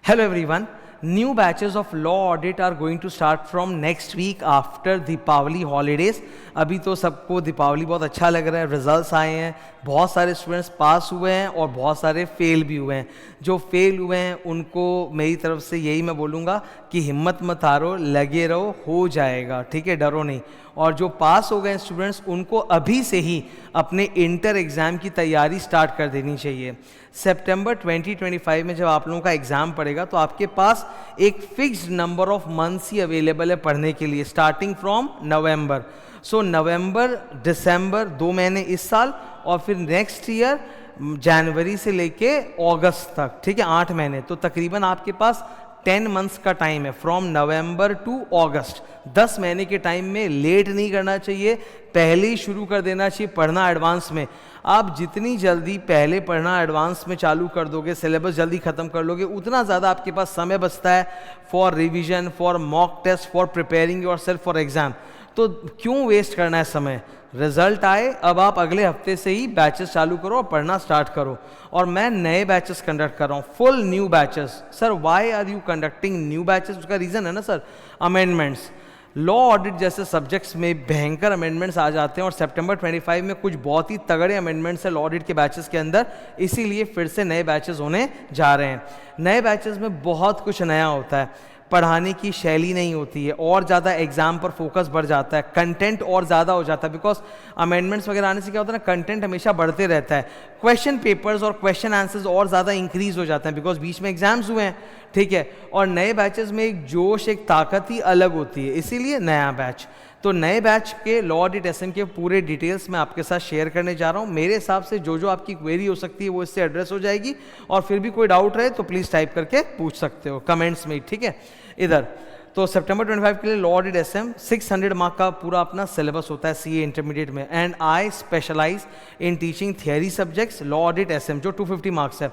Hello everyone. New batches of law audit are going to start from next week after Deepawali holidays. अभी तो सबको दीपावली बहुत अच्छा लग रहा है, रिजल्ट्स आए हैं, बहुत सारे स्टूडेंट्स पास हुए हैं और बहुत सारे फेल भी हुए हैं. जो फेल हुए हैं उनको मेरी तरफ से यही मैं बोलूँगा कि हिम्मत मत हारो, लगे रहो, हो जाएगा, ठीक है, डरो नहीं. और जो पास हो गए स्टूडेंट्स उनको अभी से ही अपने इंटर एग्ज़ाम की तैयारी स्टार्ट कर देनी चाहिए. सितंबर 2025 में जब आप लोगों का एग्ज़ाम पड़ेगा तो आपके पास एक fixed number of months he available है पढ़ने के लिए, स्टार्टिंग फ्रॉम नवंबर. सो नवंबर, दिसंबर 2 महीने इस साल और फिर नेक्स्ट ईयर जनवरी से लेके अगस्त तक, ठीक है, 8 महीने. तो तकरीबन आपके पास 10 मंथ्स का टाइम है, फ्रॉम नवंबर टू अगस्त. 10 महीने के टाइम में लेट नहीं करना चाहिए, पहले ही शुरू कर देना चाहिए पढ़ना एडवांस में. आप जितनी जल्दी पहले पढ़ना एडवांस में चालू कर दोगे, सिलेबस जल्दी ख़त्म कर लोगे, उतना ज़्यादा आपके पास समय बचता है for revision, for mock test, for preparing yourself for exam. तो क्यों वेस्ट करना है समय. रिजल्ट आए, अब आप अगले हफ्ते से ही बैचेस चालू करो और पढ़ना स्टार्ट करो. और मैं नए बैचेस कंडक्ट कर रहा हूँ, full new batches. Sir why are you conducting new batches? उसका रीज़न है ना सर, अमेंडमेंट्स. लॉ ऑडिट जैसे सब्जेक्ट्स में भयंकर अमेंडमेंट्स आ जाते हैं और सितंबर 25 में कुछ बहुत ही तगड़े अमेंडमेंट्स हैं लॉ ऑडिट के बैचेस के अंदर, इसीलिए फिर से नए बैचेस होने जा रहे हैं. नए बैचेस में बहुत कुछ नया होता है, पढ़ाने की शैली नहीं होती है, और ज़्यादा एग्जाम पर फोकस बढ़ जाता है, कंटेंट और ज़्यादा हो जाता है. बिकॉज अमेंडमेंट्स वगैरह आने से क्या होता है ना, कंटेंट हमेशा बढ़ते रहता है, क्वेश्चन पेपर्स और क्वेश्चन आंसर्स और ज़्यादा इंक्रीज हो जाते हैं बिकॉज बीच में एग्जाम्स हुए हैं, ठीक है. और नए बैचेस में एक जोश, एक ताकत ही अलग होती है, इसीलिए नया बैच. तो नए बैच के लॉ ऑडिट एसएम के पूरे डिटेल्स मैं आपके साथ शेयर करने जा रहा हूँ. मेरे हिसाब से जो जो आपकी क्वेरी हो सकती है वो इससे एड्रेस हो जाएगी, और फिर भी कोई डाउट रहे तो प्लीज़ टाइप करके पूछ सकते हो कमेंट्स में, ठीक है. इधर तो सितंबर 25 के लिए लॉ ऑडिट एसएम 600 मार्क का पूरा अपना सिलेबस होता है सीए इंटरमीडिएट में. And I specialise in teaching theory subjects law audit SM, जो 250 मार्क्स है.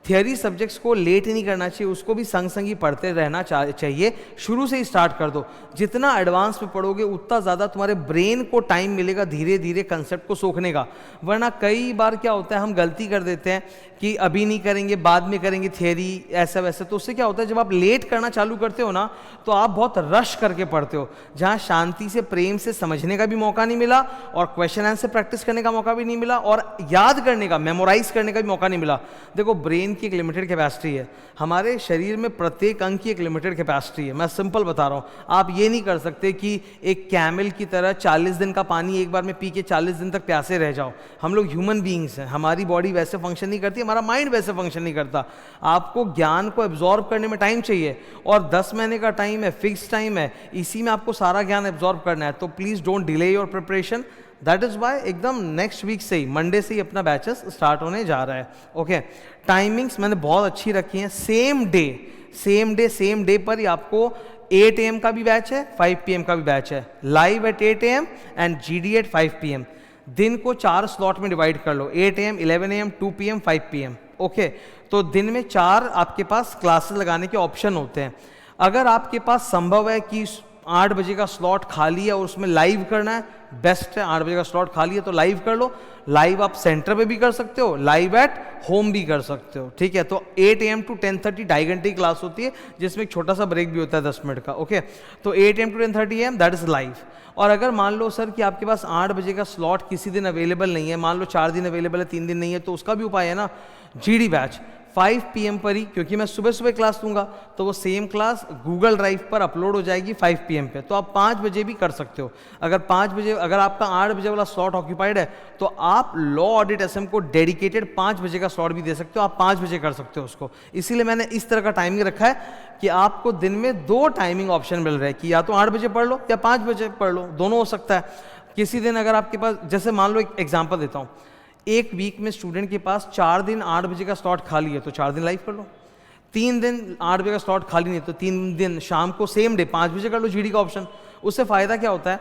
थियरी सब्जेक्ट्स को लेट नहीं करना चाहिए, उसको भी संग संग ही पढ़ते रहना चाहिए. शुरू से ही स्टार्ट कर दो. जितना एडवांस में पढ़ोगे उतना ज़्यादा तुम्हारे ब्रेन को टाइम मिलेगा धीरे धीरे कंसेप्ट को सोखने का. वरना कई बार क्या होता है, हम गलती कर देते हैं कि अभी नहीं करेंगे, बाद में करेंगे थियरी, ऐसा वैसा. तो उससे क्या होता है, जब आप लेट करना चालू करते हो ना तो आप बहुत रश करके पढ़ते हो, जहाँ शांति से प्रेम से समझने का भी मौका नहीं मिला और क्वेश्चन आंसर प्रैक्टिस करने का मौका भी नहीं मिला और याद करने का, मेमोराइज करने का भी मौका नहीं मिला. देखो, ब्रेन की एक लिमिटेड कैपेसिटी है, हमारे शरीर में प्रत्येक अंग की एक लिमिटेड कैपेसिटी है. मैं सिंपल बता रहा हूँ, आप ये नहीं कर सकते कि एक कैमल की तरह 40 दिन का पानी एक बार में पी के 40 दिन तक प्यासे रह जाओ. हम लोग ह्यूमन बीइंग्स हैं, हमारी बॉडी वैसे फंक्शन नहीं करती, हमारा माइंड वैसे फंक्शन नहीं करता. आपको ज्ञान को एब्जॉर्ब करने में टाइम चाहिए और 10 महीने का टाइम है, फिक्स टाइम है, इसी में आपको सारा ज्ञान एब्जॉर्ब करना है. तो please don't delay your preparation. That is why एकदम नेक्स्ट वीक से ही, मंडे से ही अपना बैचेस स्टार्ट होने जा रहा है. ओके, टाइमिंग्स मैंने बहुत अच्छी रखी हैं. सेम डे पर ही आपको 8 AM का भी बैच है, 5 PM का भी बैच है, live at 8 AM and GD at 5 PM. दिन को 4 स्लॉट में डिवाइड कर लो, 8 AM, 11 AM, 2 PM, 5 PM. Okay, तो दिन में 4 आपके पास क्लासेस लगाने के ऑप्शन होते हैं. अगर आपके पास संभव है कि 8 बजे का स्लॉट खाली है और उसमें लाइव करना है, बेस्ट है. 8 बजे का स्लॉट खाली है तो लाइव कर लो. लाइव आप सेंटर पे भी कर सकते हो, लाइव एट होम भी कर सकते हो, ठीक है. तो 8 AM टू 10:30 2.5 घंटे की क्लास होती है, जिसमें एक छोटा सा ब्रेक भी होता है 10 मिनट का. ओके, तो 8 AM to 10:30 AM that is live. और अगर मान लो सर कि आपके पास 8 बजे का स्लॉट किसी दिन अवेलेबल नहीं है, मान लो 4 दिन अवेलेबल है, 3 दिन नहीं है, तो उसका भी उपाय है ना, GD बैच 5 PM पर ही, क्योंकि मैं सुबह सुबह क्लास दूंगा तो वो सेम क्लास गूगल ड्राइव पर अपलोड हो जाएगी 5 PM पे. तो आप 5 बजे भी कर सकते हो. अगर 5 बजे, अगर आपका 8 बजे वाला स्लॉट ऑक्यूपाइड है तो आप लॉ ऑडिट एसएम को डेडिकेटेड 5 बजे का स्लॉट भी दे सकते हो. आप 5 बजे कर सकते हो उसको. इसीलिए मैंने इस तरह का टाइमिंग रखा है कि आपको दिन में 2 टाइमिंग ऑप्शन मिल रहे हैं कि या तो 8 बजे पढ़ लो या 5 बजे पढ़ लो, दोनों हो सकता है. किसी दिन अगर आपके पास, जैसे मान लो एक एग्जाम्पल देता हूँ, एक वीक में स्टूडेंट के पास 4 दिन 8 बजे का स्लॉट खाली है तो 4 दिन लाइव कर लो. 3 दिन 8 बजे का स्लॉट खाली नहीं तो 3 दिन शाम को सेम डे 5 बजे कर लो GD का ऑप्शन. उससे फ़ायदा क्या होता है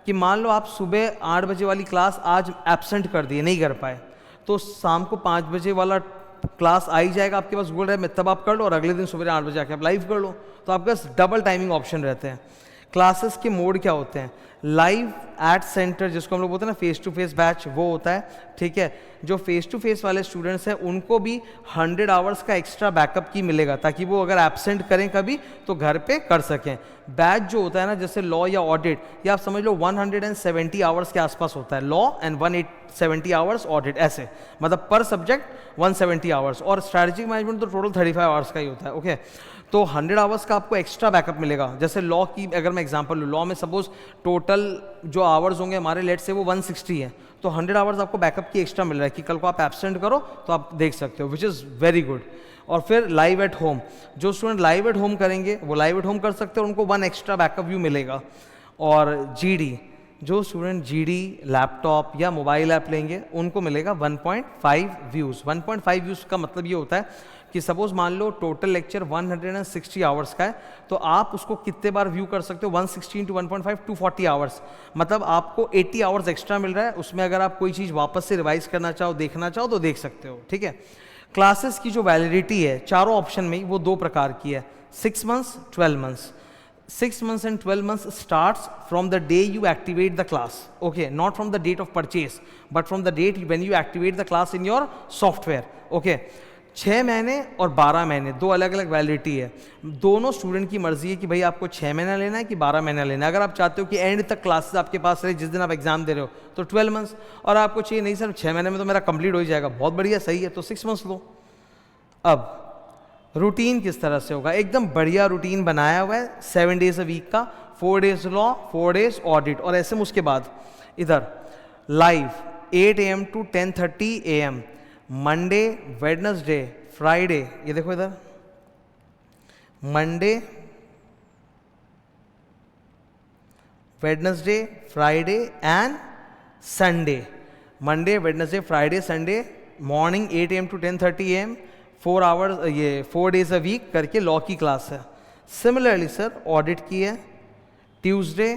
कि मान लो आप सुबह 8 बजे वाली क्लास आज एब्सेंट कर दिए, नहीं कर पाए, तो शाम को 5 बजे वाला क्लास आ ही जाएगा आपके पास गूगल ड्राइव में, तब आप कर लो और अगले दिन सुबह 8 बजे आके आप लाइव कर लो. तो आपके पास डबल टाइमिंग ऑप्शन रहते हैं. क्लासेस के मोड क्या होते हैं, लाइव एट सेंटर जिसको हम लोग बोलते हैं ना फेस टू फेस बैच, वो होता है। ठीक है, जो फेस टू फेस वाले स्टूडेंट्स हैं उनको भी 100 आवर्स का एक्स्ट्रा बैकअप की मिलेगा, ताकि वो अगर एब्सेंट करें कभी तो घर पे कर सकें। बैच जो होता है ना, जैसे लॉ या ऑडिट, या आप समझ लो 170 आवर्स के आसपास होता है लॉ एंड 170 आवर्स ऑडिट, ऐसे मतलब पर सब्जेक्ट 170 आवर्स, और स्ट्रैटेजिक मैनेजमेंट तो टोटल 35 आवर्स का ही होता है। ओके, तो 100 आवर्स का आपको एक्स्ट्रा बैकअप मिलेगा। जैसे लॉ की अगर मैं एग्जांपल लूँ, लॉ में सपोज टोटल जो आवर्स होंगे हमारे लेट से वो 160 है, तो 100 आवर्स आपको बैकअप की एक्स्ट्रा मिल रहा है कि कल को आप एब्सेंट करो तो आप देख सकते हो, विच इज़ वेरी गुड। और फिर लाइव एट होम, जो स्टूडेंट लाइव एट होम करेंगे वो लाइव एट होम कर सकते हैं, उनको 1 एक्स्ट्रा बैकअप व्यू मिलेगा। और जीडी, जो स्टूडेंट जीडी लैपटॉप या मोबाइल ऐप लेंगे उनको मिलेगा 1.5 व्यूज़। 1.5 व्यूज़ का मतलब ये होता है कि सपोज मान लो टोटल लेक्चर 160 आवर्स का है, तो आप उसको कितने बार व्यू कर सकते हो, 160 इंटू 1.5 240 आवर्स, मतलब आपको 80 आवर्स एक्स्ट्रा मिल रहा है। उसमें अगर आप कोई चीज़ वापस से रिवाइज करना चाहो, देखना चाहो तो देख सकते हो। ठीक है, क्लासेस की जो वैलिडिटी है चारों ऑप्शन में वो 2 प्रकार की है, 6 months 12 months. 6 months and 12 months starts from the day you activate the class, okay, not from the date of purchase but from the date when you activate the class in your software, okay। 6 महीने और 12 महीने 2 अलग अलग validity है। दोनों student की मर्जी है कि भाई आपको 6 महीना लेना है कि 12 महीना लेना है। अगर आप चाहते हो कि एंड तक क्लासेस आपके पास रहे जिस दिन आप एग्जाम दे रहे हो तो 12 मंथ्स, और आपको चाहिए नहीं सर 6 महीने में तो मेरा कंप्लीट हो जाएगा, बहुत बढ़िया सही है, तो 6 मंथ्स लो। अब रूटीन किस तरह से होगा, एकदम बढ़िया रूटीन बनाया हुआ है 7 डेज अ वीक का, 4 डेज लॉ 4 डेज ऑडिट और ऐसे। उसके बाद इधर live 8 AM to 10:30 AM, Monday Wednesday Friday, ये देखो इधर Monday Wednesday Friday and Sunday, Monday Wednesday Friday Sunday morning 8 AM to 10:30 AM, 4 hours, ये 4 डेज अ वीक करके लॉ की क्लास है। सिमिलरली सर ऑडिट की है Tuesday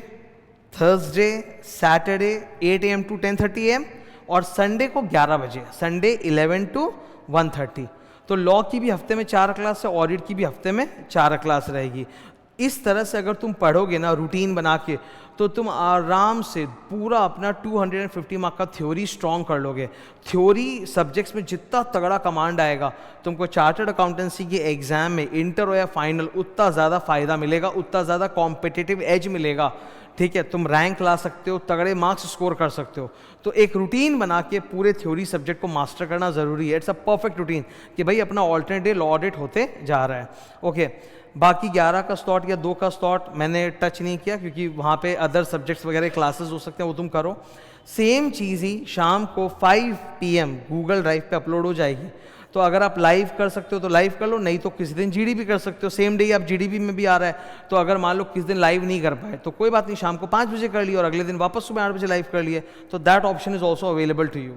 Thursday Saturday 8 AM to 10:30 AM, और संडे को 11 बजे, संडे 11 to 1:30। तो लॉ की भी हफ्ते में 4 क्लास है, ऑडिट की भी हफ्ते में 4 क्लास रहेगी। इस तरह से अगर तुम पढ़ोगे ना रूटीन बना के, तो तुम आराम से पूरा अपना 250 मार्क का थ्योरी स्ट्रॉन्ग कर लोगे। थ्योरी सब्जेक्ट्स में जितना तगड़ा कमांड आएगा तुमको चार्टर्ड अकाउंटेंसी के एग्जाम में इंटर हो या फाइनल उतना ज़्यादा फायदा मिलेगा, उतना ज़्यादा कॉम्पिटिटिव एज मिलेगा। ठीक है, तुम रैंक ला सकते हो, तगड़े मार्क्स स्कोर कर सकते हो। तो एक रूटीन बना के पूरे थ्योरी सब्जेक्ट को मास्टर करना ज़रूरी है। इट्स अ परफेक्ट रूटीन कि भाई अपना ऑल्टरनेट डे लॉ ऑडिट होते जा रहा है। ओके, बाकी 11 का स्लॉट या 2 का स्लॉट मैंने टच नहीं किया क्योंकि वहाँ पे अदर सब्जेक्ट्स वगैरह क्लासेस हो सकते हैं, वो तुम करो। सेम चीज़ ही शाम को 5 PM गूगल ड्राइव पे अपलोड हो जाएगी। तो अगर आप लाइव कर सकते हो तो लाइव कर लो, नहीं तो किसी दिन जीडी भी कर सकते हो। सेम डे आप जीडीबी में भी आ रहा है, तो अगर मान लो किस दिन लाइव नहीं कर पाए तो कोई बात नहीं, शाम को 5 बजे कर लिए और अगले दिन वापस सुबह 8 बजे लाइव कर लिए, तो that option is also available to you.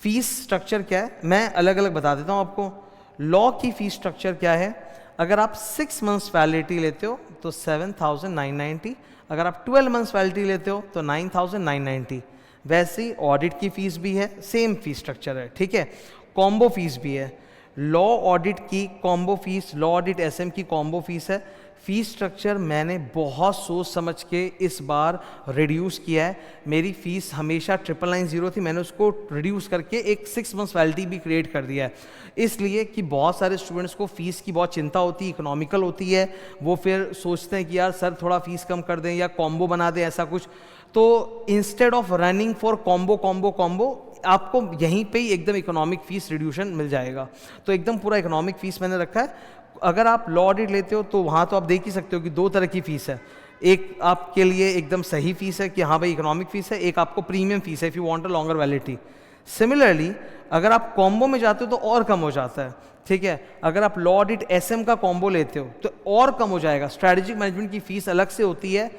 Fees structure क्या है मैं अलग अलग बता देता हूँ आपको। लॉ की फीस स्ट्रक्चर क्या है, अगर आप 6 मंथ्स वैलिडिटी लेते हो तो 7,990, अगर आप 12 मंथ्स वैलिडिटी लेते हो तो 9,990। वैसे ही ऑडिट की फीस भी है, सेम फीस स्ट्रक्चर है। ठीक है, कॉम्बो फीस भी है। लॉ ऑडिट की combo fees, law audit SM की कॉम्बो फीस है। फीस स्ट्रक्चर मैंने बहुत सोच समझ के इस बार रिड्यूस किया है। मेरी फीस हमेशा 990 थी, मैंने उसको रिड्यूस करके एक 6 मंथ्स वैलिडिटी भी क्रिएट कर दिया है, इसलिए कि बहुत सारे स्टूडेंट्स को फ़ीस की बहुत चिंता होती है, इकोनॉमिकल होती है, वो फिर सोचते हैं कि यार सर थोड़ा फीस कम कर दें या कॉम्बो बना दें ऐसा कुछ। तो instead of running for combo combo combo आपको यहीं पे ही एकदम इकोनॉमिक फीस रिड्यूशन मिल जाएगा। तो एकदम पूरा इकोनॉमिक फीस मैंने रखा है। अगर आप लॉ ऑडिट लेते हो तो वहाँ तो आप देख ही सकते हो कि 2 तरह की फ़ीस है। एक आपके लिए एकदम सही फीस है कि हाँ भाई इकोनॉमिक फीस है, एक आपको प्रीमियम फीस है if you want a longer validity. Similarly अगर आप कॉम्बो में जाते हो तो और कम हो जाता है। ठीक है, अगर आप लॉ ऑडिट एसएम का कॉम्बो लेते हो तो और कम हो जाएगा। स्ट्रैटेजिक मैनेजमेंट की फीस अलग से होती है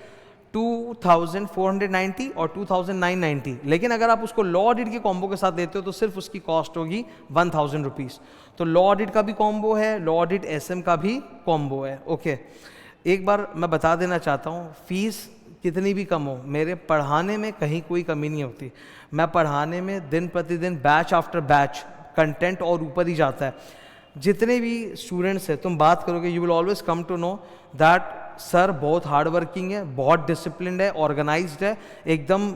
2,490 और 2,990, लेकिन अगर आप उसको लॉ ऑडिट के कॉम्बो के साथ लेते हो तो सिर्फ उसकी कॉस्ट होगी 1,000 रुपीज़। तो लॉ ऑडिट का भी कॉम्बो है, लॉ ऑडिट एसएम का भी कॉम्बो है। ओके, एक बार मैं बता देना चाहता हूँ, फीस कितनी भी कम हो, मेरे पढ़ाने में कहीं कोई कमी नहीं होती। मैं पढ़ाने में दिन प्रतिदिन बैच आफ्टर बैच कंटेंट और ऊपर ही जाता है। जितने भी स्टूडेंट्स हैं तुम बात करोगे, you will always come to know that sir बहुत हार्ड वर्किंग है, बहुत डिसिप्लिन्ड है, ऑर्गेनाइज्ड है एकदम।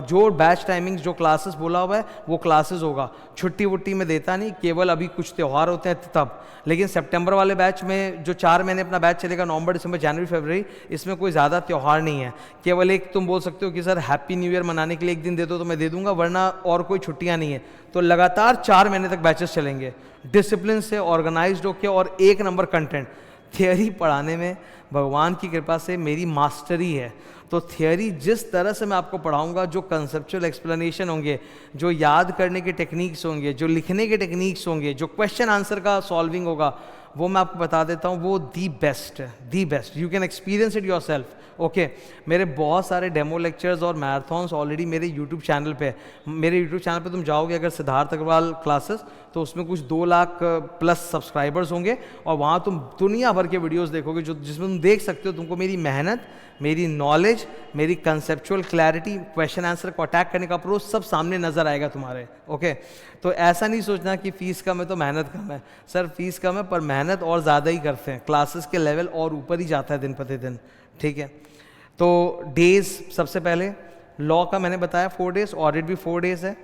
जो बैच टाइमिंग्स जो क्लासेस बोला हुआ है वो क्लासेस होगा, छुट्टी वुट्टी में देता नहीं, केवल अभी कुछ त्यौहार होते हैं तब। लेकिन सितंबर वाले बैच में जो 4 महीने अपना बैच चलेगा, नवंबर दिसंबर जनवरी फरवरी, इसमें कोई ज़्यादा त्यौहार नहीं है। केवल एक तुम बोल सकते हो कि सर हैप्पी न्यू ईयर मनाने के लिए एक दिन दे दो तो मैं दे दूंगा, वरना और कोई छुट्टियां नहीं है। तो लगातार 4 महीने तक बैचेस चलेंगे डिसिप्लिन से, ऑर्गेनाइज्ड होकर, और 1 नंबर कंटेंट। थियोरी पढ़ाने में भगवान की कृपा से मेरी मास्टरी है, तो थियोरी जिस तरह से मैं आपको पढ़ाऊंगा, जो कंसेप्चुअल एक्सप्लेनेशन होंगे, जो याद करने के टेक्निक्स होंगे, जो लिखने के टेक्निक्स होंगे, जो क्वेश्चन आंसर का सॉल्विंग होगा, वो मैं आपको बता देता हूँ, वो दी बेस्ट है, the best. You can experience it your self. Okay, मेरे बहुत सारे डेमो लेक्चर्स और मैराथन्स ऑलरेडी मेरे यूट्यूब चैनल पे है। मेरे यूट्यूब चैनल पे तुम जाओगे अगर सिद्धार्थ अग्रवाल क्लासेस, तो उसमें कुछ 2 लाख प्लस सब्सक्राइबर्स होंगे, और वहाँ तुम दुनिया भर के वीडियोस देखोगे जो जिसमें तुम देख सकते हो तुमको मेरी मेहनत, मेरी नॉलेज, मेरी कंसेप्चुअल क्लैरिटी, क्वेश्चन आंसर को अटैक करने का अप्रोच सब सामने नजर आएगा तुम्हारे। ओके, तो ऐसा नहीं सोचना कि फीस कम है तो मेहनत कम है। सर फीस कम है पर मेहनत और ज़्यादा ही करते हैं, क्लासेस के लेवल और ऊपर ही जाता है दिन प्रतिदिन। ठीक है, तो डेज सबसे पहले लॉ का मैंने बताया 4 डेज, ऑडिट भी 4 डेज है।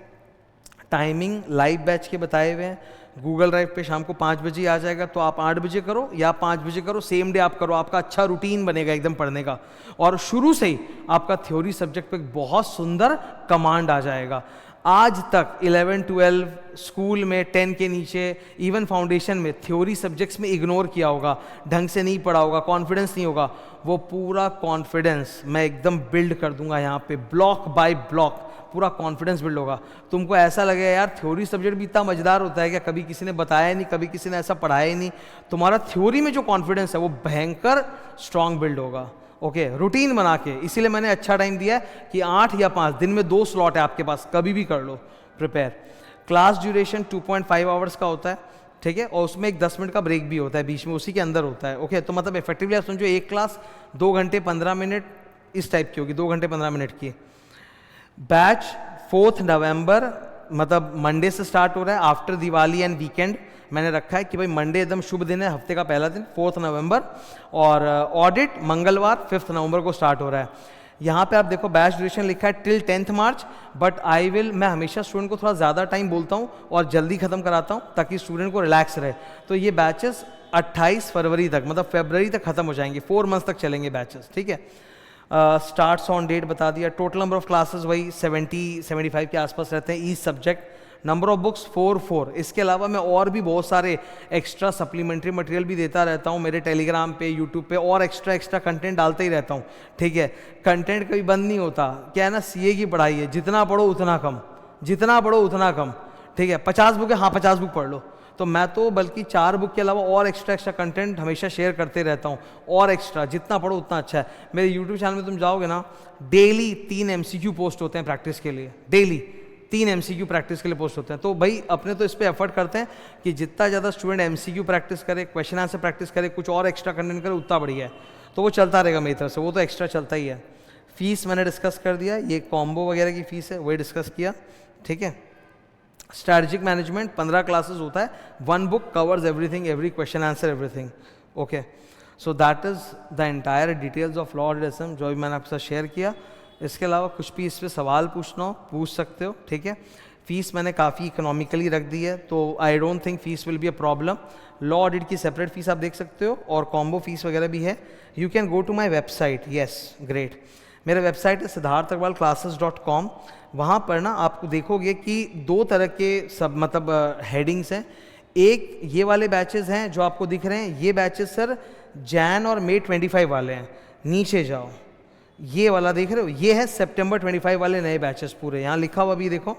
टाइमिंग लाइव बैच के बताए हुए हैं, गूगल ड्राइव पे शाम को 5 बजे आ जाएगा, तो आप 8 बजे करो या 5 बजे करो, सेम डे आप करो, आपका अच्छा रूटीन बनेगा एकदम पढ़ने का, और शुरू से ही आपका थ्योरी सब्जेक्ट पे बहुत सुंदर कमांड आ जाएगा। आज तक 11, 12 स्कूल में 10 के नीचे, इवन फाउंडेशन में थ्योरी सब्जेक्ट्स में इग्नोर किया होगा, ढंग से नहीं पढ़ा होगा, कॉन्फिडेंस नहीं होगा, वो पूरा कॉन्फिडेंस मैं एकदम बिल्ड कर दूंगा यहाँ पे, ब्लॉक बाय ब्लॉक पूरा कॉन्फिडेंस बिल्ड होगा। तुमको ऐसा लगेगा यार थ्योरी सब्जेक्ट भी इतना मजेदार होता है क्या, कभी किसी ने बताया नहीं, कभी किसी ने ऐसा पढ़ाया ही नहीं। तुम्हारा थ्योरी में जो कॉन्फिडेंस है वो भयंकर स्ट्रांग बिल्ड होगा। ओके, रूटीन बना के, इसीलिए मैंने अच्छा टाइम दिया है कि 8 या 5 दिन में 2 स्लॉट है आपके पास, कभी भी कर लो प्रिपेयर। क्लास ड्यूरेशन 2.5 आवर्स का होता है, ठीक है, और उसमें एक 10 मिनट का ब्रेक भी होता है बीच में, उसी के अंदर होता है। ओके, तो मतलब इफेक्टिवली आप समझो एक क्लास 2 घंटे 15 मिनट इस टाइप की होगी, 2 घंटे 15 मिनट की। बैच 4 नवंबर मतलब मंडे से स्टार्ट हो रहा है, आफ्टर दिवाली एंड वीकेंड मैंने रखा है कि भाई मंडे एकदम शुभ दिन है, हफ्ते का पहला दिन 4 नवंबर, और ऑडिट मंगलवार 5 नवंबर को स्टार्ट हो रहा है। यहाँ पे आप देखो बैच ड्यूरेशन लिखा है टिल 10th मार्च, बट मैं हमेशा स्टूडेंट को थोड़ा ज़्यादा टाइम बोलता हूँ और जल्दी खत्म कराता हूँ ताकि स्टूडेंट को रिलैक्स रहे। तो ये बैचेस 28 फरवरी तक मतलब फरवरी तक खत्म हो जाएंगे, 4 मंथ्स तक चलेंगे बैचेस। ठीक है, स्टार्ट्स ऑन डेट बता दिया। टोटल नंबर ऑफ क्लासेस वही 70-75 के आसपास रहते हैं each subject. Number of books 4। इसके अलावा मैं और भी बहुत सारे एक्स्ट्रा सप्लीमेंट्री मटेरियल भी देता रहता हूँ मेरे टेलीग्राम पे, यूट्यूब पे, और एक्स्ट्रा कंटेंट डालता ही रहता हूँ। ठीक है, कंटेंट कभी बंद नहीं होता। क्या है ना, सीए की पढ़ाई है, जितना पढ़ो उतना कम, जितना पढ़ो उतना कम। ठीक है, 50 बुक है, हाँ 50 बुक पढ़ लो। तो मैं तो बल्कि 4 बुक के अलावा और एक्स्ट्रा कंटेंट हमेशा शेयर करते रहता हूँ, और एक्स्ट्रा जितना पढ़ो उतना अच्छा है। मेरे यूट्यूब चैनल में तुम जाओगे ना, डेली 3 MCQ पोस्ट होते हैं प्रैक्टिस के लिए, डेली 3 MCQ प्रैक्टिस के लिए पोस्ट होते हैं। तो भाई अपने तो इस पर एफर्ट करते हैं कि जितना ज़्यादा स्टूडेंट MCQ प्रैक्टिस करे, क्वेश्चन आंसर प्रैक्टिस करे, कुछ और एक्स्ट्रा कंटेंट करे, उतना बढ़िया है। तो वो चलता रहेगा मेरी तरफ से, वो तो एक्स्ट्रा चलता ही है। फीस मैंने डिस्कस कर दिया, ये कॉम्बो वगैरह की फीस है वही डिस्कस किया। ठीक है, स्ट्रैटेजिक मैनेजमेंट 15 क्लासेस होता है, 1 book covers everything, every question answer everything. Okay, so that is the entire details of law ऑडिटिज्म जो भी मैंने आपके साथ शेयर किया। इसके अलावा कुछ भी इस पर सवाल पूछना हो पूछ सकते हो। ठीक है, फीस मैंने काफ़ी इकोनॉमिकली रख दी है, तो I don't think fees will be a problem. Law audit की सेपरेट फीस आप देख सकते हो, और कॉम्बो फीस वगैरह भी है। You can go to my website. Yes, great. मेरा वेबसाइट है siddharthagarwalclasses.com। वहाँ पर ना आपको देखोगे कि 2 तरह के सब मतलब हेडिंग्स हैं। एक ये वाले बैचेस हैं जो आपको दिख रहे हैं, ये बैचेस सर जैन और मई 25 वाले हैं। नीचे जाओ, ये वाला देख रहे हो, ये है सितंबर 25 वाले नए बैचेस पूरे, यहाँ लिखा हुआ भी देखो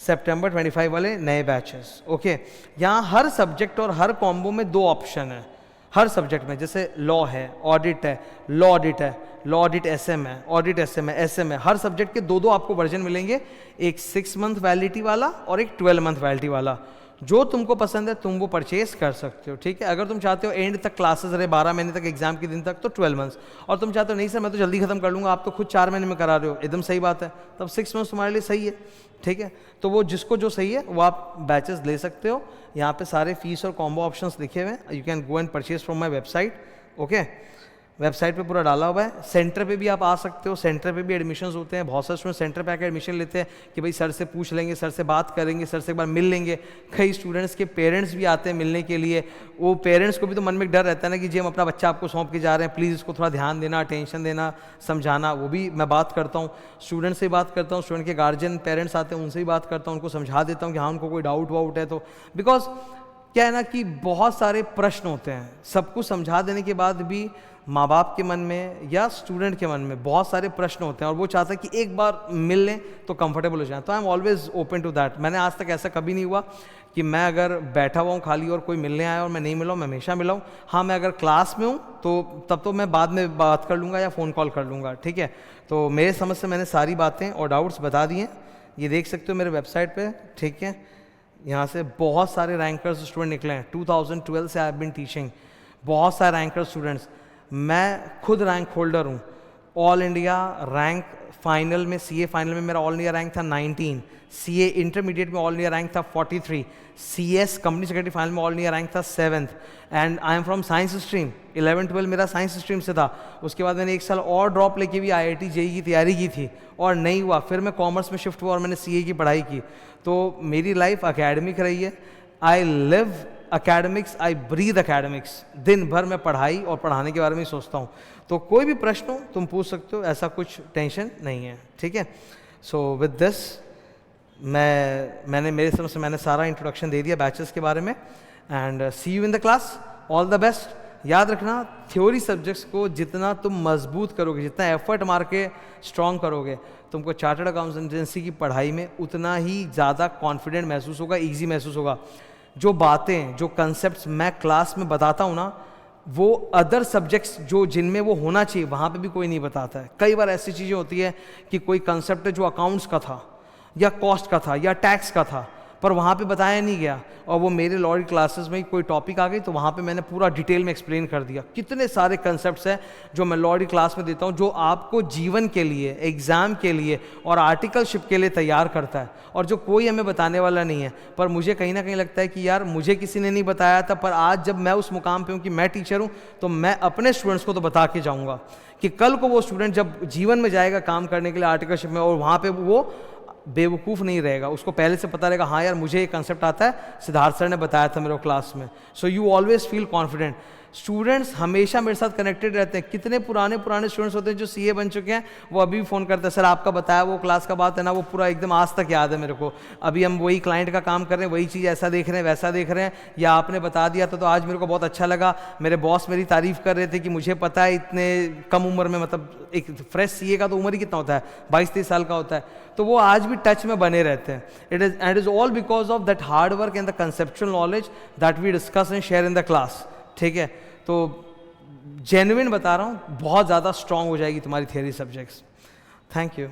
सितंबर 25 वाले नए बैचेस। ओके, यहाँ हर सब्जेक्ट और हर कॉम्बो में 2 ऑप्शन है हर सब्जेक्ट में। जैसे लॉ है, ऑडिट है, लॉ ऑडिट है, लॉ ऑडिट SM है, ऑडिट SM है, SM है। हर सब्जेक्ट के 2 आपको वर्जन मिलेंगे, एक 6 मंथ वैलिडिटी वाला और एक 12 मंथ वैलिडिटी वाला। जो तुमको पसंद है तुम वो परचेज कर सकते हो। ठीक है, अगर तुम चाहते हो एंड तक क्लासेस रहे 12 महीने तक एग्जाम के दिन तक, तो 12 मंथ्स, और तुम चाहते हो नहीं सर मैं तो जल्दी खत्म कर लूँगा, आप तो खुद 4 महीने में करा रहे हो, एकदम सही बात है, तब 6 मंथ्स तुम्हारे लिए सही है। ठीक है, तो वो जिसको जो सही है वो आप बैचेस ले सकते हो। यहाँ पे सारे फीस और कॉम्बो ऑप्शंस लिखे हुए हैं, you can go and purchase from my website. Okay, website पे पूरा डाला हुआ है। सेंटर पे भी आप आ सकते हो, सेंटर पे भी एडमिशन्स होते हैं। बहुत सारे स्टूडेंट सेंटर पे आकर एडमिशन लेते हैं कि भाई सर से पूछ लेंगे, सर से बात करेंगे, सर से एक बार मिल लेंगे। कई स्टूडेंट्स के पेरेंट्स भी आते हैं मिलने के लिए। वो पेरेंट्स को भी तो मन में एक डर रहता है ना कि जी हम अपना बच्चा आपको सौंप के जा रहे हैं, प्लीज़ इसको थोड़ा ध्यान देना, अटेंशन देना, समझाना। वो भी मैं बात करता हूँ, स्टूडेंट से बात करता हूँ, स्टूडेंट के गार्जियन पेरेंट्स आते हैं उनसे भी बात करता हूँ, उनको समझा देता हूँ कि हाँ उनको कोई डाउट वाउट है तो। बिकॉज क्या है ना कि बहुत सारे प्रश्न होते हैं, सब कुछ समझा देने के बाद भी माँ बाप के मन में या स्टूडेंट के मन में बहुत सारे प्रश्न होते हैं और वो चाहता है कि एक बार मिल लें तो कंफर्टेबल हो जाए। तो I am always open to that. मैंने आज तक ऐसा कभी नहीं हुआ कि मैं अगर बैठा हुआ हूँ खाली और कोई मिलने आया और मैं नहीं मिला हूँ, मैं हमेशा मिला हूँ। हाँ, मैं अगर क्लास में हूँ तो तब तो मैं बाद में बात कर लूँगा या फ़ोन कॉल कर लूँगा, ठीक है। तो मेरे समझ से मैंने सारी बातें और डाउट्स बता दिए। ये देख सकते हो मेरे वेबसाइट पे, ठीक है। यहाँ से बहुत सारे रैंकर्स स्टूडेंट निकले हैं। 2012 से आई हैव बीन टीचिंग, बहुत सारे रैंकर स्टूडेंट्स। मैं खुद रैंक होल्डर हूँ। ऑल इंडिया रैंक फाइनल में, सीए फाइनल में मेरा ऑल इंडिया रैंक था 19, सीए इंटरमीडिएट में ऑल इंडिया रैंक था 43, सीएस कंपनी सेक्रेटरी फाइनल में ऑल इंडिया रैंक था 7th। And I am from science stream. 11-12 मेरा साइंस स्ट्रीम से था। उसके बाद मैंने एक साल और ड्रॉप लेके भी आईआईटी जेईई की तैयारी की थी और नहीं हुआ। फिर मैं कॉमर्स में शिफ्ट हुआ और मैंने सीए की पढ़ाई की। तो मेरी लाइफ एकेडमिक रही है। I live academics, I breathe academics. दिन भर मैं पढ़ाई और पढ़ाने के बारे में सोचता हूँ। तो कोई भी प्रश्न हो तुम पूछ सकते हो, ऐसा कुछ टेंशन नहीं है, ठीक है। सो विद दिस मैंने मेरे समझ से मैंने सारा इंट्रोडक्शन दे दिया बैचेस के बारे में। And see you in the class, all the best. याद रखना, थ्योरी सब्जेक्ट्स को जितना तुम मजबूत करोगे, जितना एफर्ट मार के स्ट्रॉन्ग करोगे, तुमको चार्टर्ड अकाउंटेंसी की पढ़ाई में उतना ही ज़्यादा कॉन्फिडेंट महसूस होगा, ईजी महसूस होगा। जो बातें, जो कंसेप्ट्स मैं क्लास में बताता हूँ ना, वो अदर सब्जेक्ट्स जो जिनमें वो होना चाहिए वहाँ पे भी कोई नहीं बताता है। कई बार ऐसी चीज़ें होती है कि कोई कंसेप्ट है जो अकाउंट्स का था या कॉस्ट का था या टैक्स का था, पर वहाँ पे बताया नहीं गया, और वो मेरे लॉ की क्लासेस में कोई टॉपिक आ गई तो वहाँ पे मैंने पूरा डिटेल में एक्सप्लेन कर दिया। कितने सारे कंसेप्ट्स हैं जो मैं लॉ की क्लास में देता हूँ, जो आपको जीवन के लिए, एग्ज़ाम के लिए और आर्टिकलशिप के लिए तैयार करता है, और जो कोई हमें बताने वाला नहीं है। पर मुझे कहीं ना कहीं लगता है कि यार मुझे किसी ने नहीं बताया था, पर आज जब मैं उस मुकाम पर हूँ कि मैं टीचर हूँ, तो मैं अपने स्टूडेंट्स को तो बता के जाऊँगा कि कल को वो स्टूडेंट जब जीवन में जाएगा काम करने के लिए आर्टिकलशिप में, और वहाँ पर वो बेवकूफ़ नहीं रहेगा, उसको पहले से पता रहेगा हाँ यार मुझे ये कंसेप्ट आता है, सिद्धार्थ सर ने बताया था मेरे क्लास में। So you always feel confident. Students हमेशा मेरे साथ कनेक्टेड रहते हैं। कितने पुराने स्टूडेंट्स होते हैं जो सीए बन चुके हैं, वो अभी भी फ़ोन करते हैं, सर आपका बताया वो क्लास का बात है ना, वो पूरा एकदम आज तक याद है मेरे को। अभी हम वही क्लाइंट का काम कर रहे हैं, वही चीज़ ऐसा देख रहे हैं, वैसा देख रहे हैं, या आपने बता दिया था तो आज मेरे को बहुत अच्छा लगा। मेरे बॉस मेरी तारीफ़ कर रहे थे कि मुझे पता है इतने कम उम्र में, मतलब एक फ्रेश सीए का तो उम्र ही कितना होता है, 22-23 साल का होता है, तो वो आज भी टच में बने रहते हैं। It is all because of that hard work and the conceptual knowledge that we discuss and share in the class, ठीक है। तो जेन्युइन बता रहा हूँ, बहुत ज़्यादा स्ट्रांग हो जाएगी तुम्हारी थियरी सब्जेक्ट्स। Thank you.